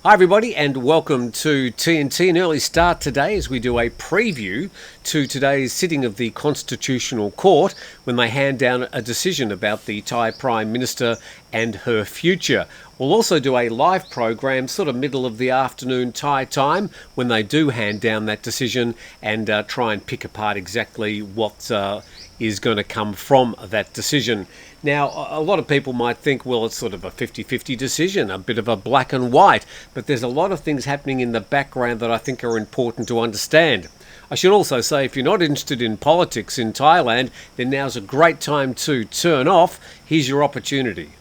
Hi everybody and welcome to TNT, an early start today as we do a preview to today's sitting of the Constitutional Court when they hand down a decision about the Thai Prime Minister and her future. We'll also do a live program sort of middle of the afternoon Thai time when they do hand down that decision and try and pick apart exactly what is going to come from that decision. Now, a lot of people might think, well, it's sort of a 50-50 decision, a bit of a black and white, but there's a lot of things happening in the background that I think are important to understand. I should also say, if you're not interested in politics in Thailand, then now's a great time to turn off. Here's your opportunity.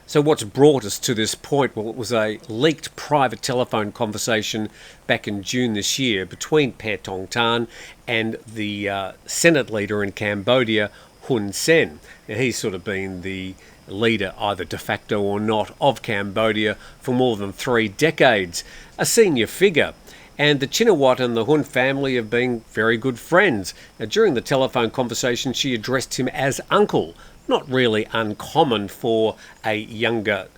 So what's brought us to this point? Well, it was a leaked private telephone conversation back in June this year between Paetongtarn and the Senate leader in Cambodia, Hun Sen. Now, he's sort of been the leader, either de facto or not, of Cambodia for more than 3 decades, a senior figure. And the Chinawat and the Hun family have been very good friends. Now, during the telephone conversation, she addressed him as uncle. Not really uncommon for a younger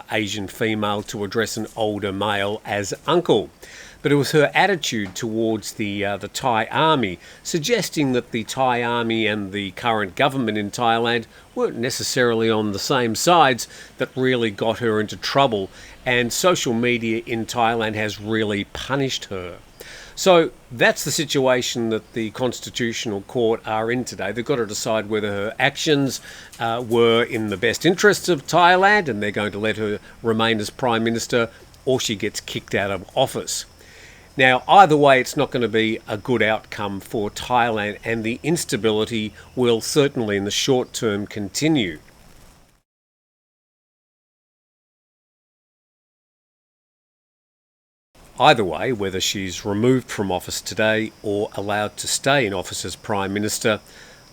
Asian female to address an older male as uncle. But it was her attitude towards the Thai army, suggesting that the Thai army and the current government in Thailand weren't necessarily on the same sides, that really got her into trouble. And social media in Thailand has really punished her. So that's the situation that the Constitutional Court are in today. They've got to decide whether her actions were in the best interests of Thailand and they're going to let her remain as Prime Minister, or she gets kicked out of office. Now, either way, it's not going to be a good outcome for Thailand, and the instability will certainly in the short term continue. Either way, whether she's removed from office today or allowed to stay in office as Prime Minister,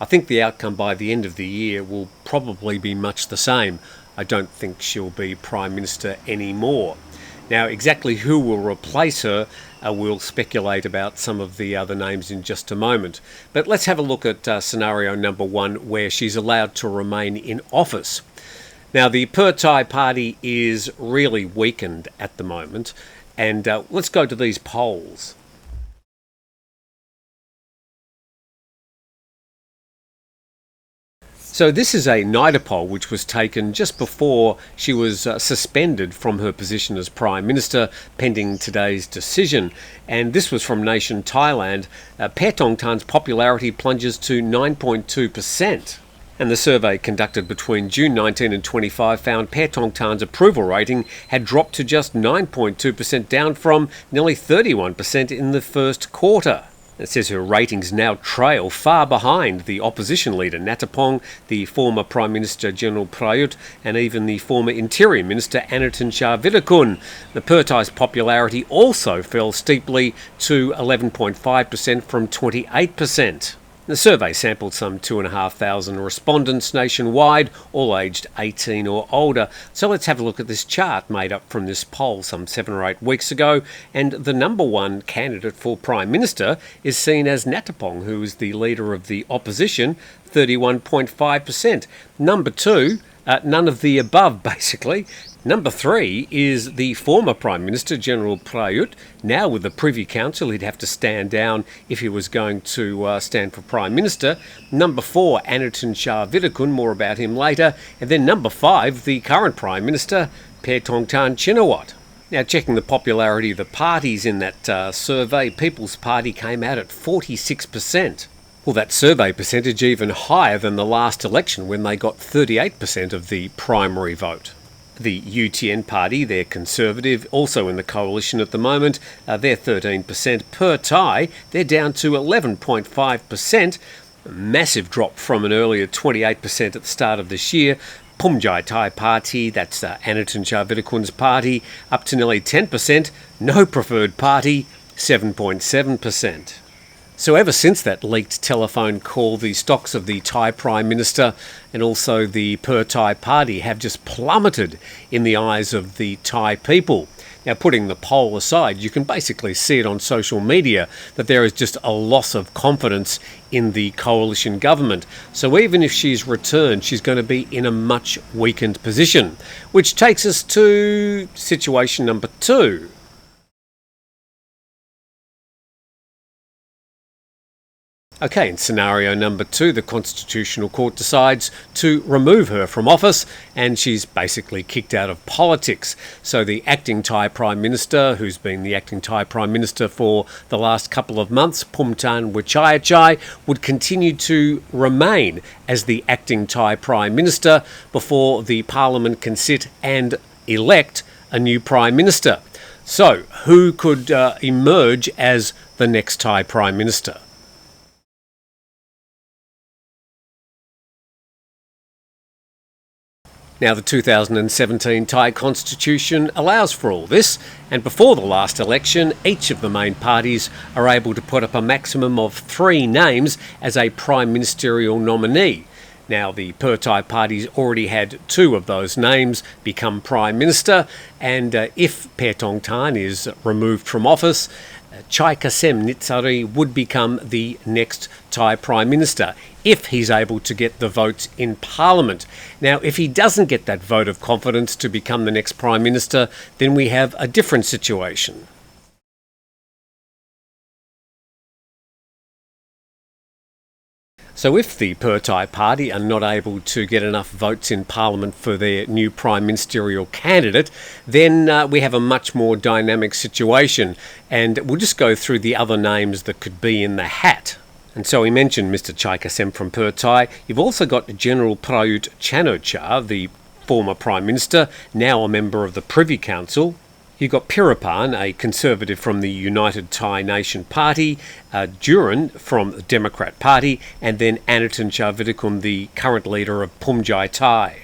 I think the outcome by the end of the year will probably be much the same. I don't think she'll be Prime Minister anymore. Now, exactly who will replace her, we'll speculate about some of the other names in just a moment. But let's have a look at scenario number 1, where she's allowed to remain in office. Now, the Thai party is really weakened at the moment. And let's go to these polls. So this is a NIDA poll which was taken just before she was suspended from her position as Prime Minister, pending today's decision. And this was from Nation Thailand. Paetongtarn's popularity plunges to 9.2%. And the survey conducted between June 19 and 25 found Paetongtarn's approval rating had dropped to just 9.2%, down from nearly 31% in the first quarter. It says her ratings now trail far behind the opposition leader Natapong, the former Prime Minister General Prayut, and even the former Interior Minister Anutin Charnvirakul. The Thai's popularity also fell steeply to 11.5% from 28%. The survey sampled some 2,500 respondents nationwide, all aged 18 or older. So let's have a look at this chart made up from this poll some 7 or 8 weeks ago. And the number 1 candidate for Prime Minister is seen as Natapong, who is the leader of the opposition, 31.5%. Number 2, none of the above, basically. Number 3 is the former Prime Minister, General Prayut. Now with the Privy Council, he'd have to stand down if he was going to stand for Prime Minister. Number 4, Anutin Charnvirakul, more about him later. And then number 5, the current Prime Minister, Paetongtarn Chinawat. Now, checking the popularity of the parties in that survey, People's Party came out at 46%. Well, that survey percentage even higher than the last election when they got 38% of the primary vote. The UTN party, they're Conservative, also in the coalition at the moment. They're 13%. Per Thai, they're down to 11.5%. A massive drop from an earlier 28% at the start of this year. Pumjai Thai party, that's Anutin Charnvirakul's party, up to nearly 10%. No preferred party, 7.7%. So ever since that leaked telephone call, the stocks of the Thai Prime Minister and also the Thai party have just plummeted in the eyes of the Thai people. Now, putting the poll aside, you can basically see it on social media that there is just a loss of confidence in the coalition government. So even if she's returned, she's going to be in a much weakened position, which takes us to situation number 2. Okay, in scenario number 2, the Constitutional Court decides to remove her from office and she's basically kicked out of politics. So the acting Thai Prime Minister, who's been the acting Thai Prime Minister for the last couple of months, Phumtham Wechayachai, would continue to remain as the acting Thai Prime Minister before the Parliament can sit and elect a new Prime Minister. So who could emerge as the next Thai Prime Minister? Now, the 2017 Thai constitution allows for all this, and before the last election, each of the main parties are able to put up a maximum of 3 names as a prime ministerial nominee. Now, the Pheu Thai party's already had 2 of those names become prime minister, and if Paetongtarn Tan is removed from office, Chaikasem Nitsari would become the next Thai Prime Minister if he's able to get the votes in Parliament. Now, if he doesn't get that vote of confidence to become the next Prime Minister, then we have a different situation. So if the Pheu Thai party are not able to get enough votes in Parliament for their new prime ministerial candidate, then we have a much more dynamic situation. And we'll just go through the other names that could be in the hat. And so we mentioned Mr. Chaikasem from Pheu Thai. You've also got General Prayut Chan-o-cha, the former Prime Minister, now a member of the Privy Council. You've got Pirapan, a Conservative from the United Thai Nation Party, Duran from the Democrat Party, and then Anatin Charvitikul, the current leader of Phumjai Thai.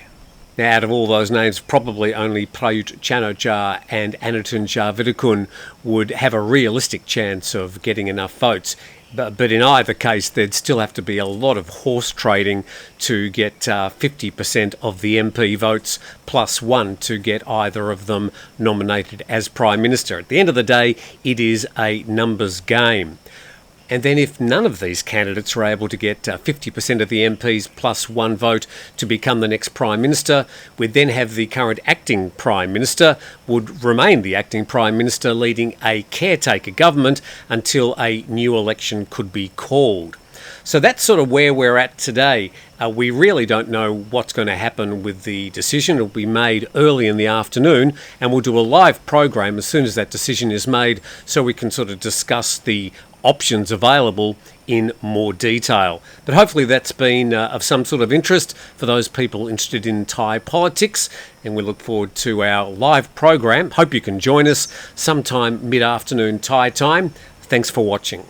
Now, out of all those names, probably only Prayut Chan-o-cha and Anatin Charvitikul would have a realistic chance of getting enough votes. But in either case, there'd still have to be a lot of horse trading to get 50% of the MP votes plus 1 to get either of them nominated as Prime Minister. At the end of the day, it is a numbers game. And then if none of these candidates are able to get 50% of the MPs plus 1 vote to become the next Prime Minister, we'd then have the current acting Prime Minister would remain the acting Prime Minister, leading a caretaker government until a new election could be called. So that's sort of where we're at today. We really don't know what's going to happen with the decision. It'll be made early in the afternoon, and we'll do a live program as soon as that decision is made so we can sort of discuss the options available in more detail. But hopefully that's been of some sort of interest for those people interested in Thai politics, and we look forward to our live program. Hope you can join us sometime mid-afternoon Thai time. Thanks for watching.